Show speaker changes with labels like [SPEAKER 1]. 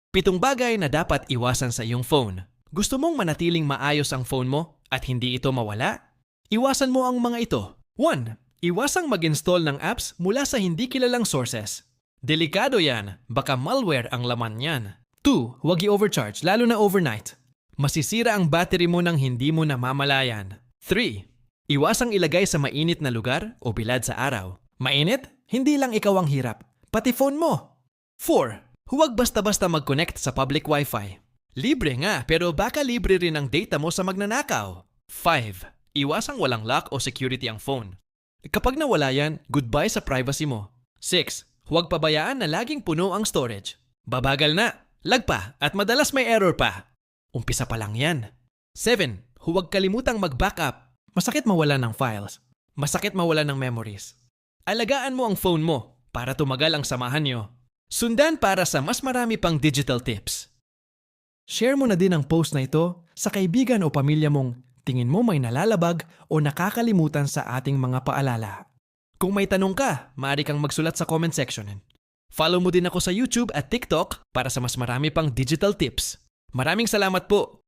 [SPEAKER 1] 7 bagay na dapat iwasan sa iyong phone. Gusto mong manatiling maayos ang phone mo at hindi ito mawala? Iwasan mo ang mga ito. 1. Iwasang mag-install ng apps mula sa hindi kilalang sources. Delikado yan, baka malware ang laman niyan. 2. Huwag i-overcharge, lalo na overnight. Masisira ang battery mo nang hindi mo namamalayan. 3. Iwasang ilagay sa mainit na lugar o bilad sa araw. Mainit? Hindi lang ikaw ang hirap, pati phone mo. 4. Huwag basta-basta mag-connect sa public wifi. Libre nga, pero baka libre rin ang data mo sa magnanakaw. 5. Iwasang walang lock o security ang phone. Kapag nawala yan, goodbye sa privacy mo. 6. Huwag pabayaan na laging puno ang storage. Babagal na, lag pa, at madalas may error pa. Umpisa pa lang yan. 7. Huwag kalimutang mag-backup. Masakit mawala ng files. Masakit mawala ng memories. Alagaan mo ang phone mo para tumagal ang samahan nyo. Sundan para sa mas marami pang digital tips. Share mo na din ang post na ito sa kaibigan o pamilya mong tingin mo may nalalabag o nakakalimutan sa ating mga paalala. Kung may tanong ka, maaari kang magsulat sa comment section. Follow mo din ako sa YouTube at TikTok para sa mas marami pang digital tips. Maraming salamat po!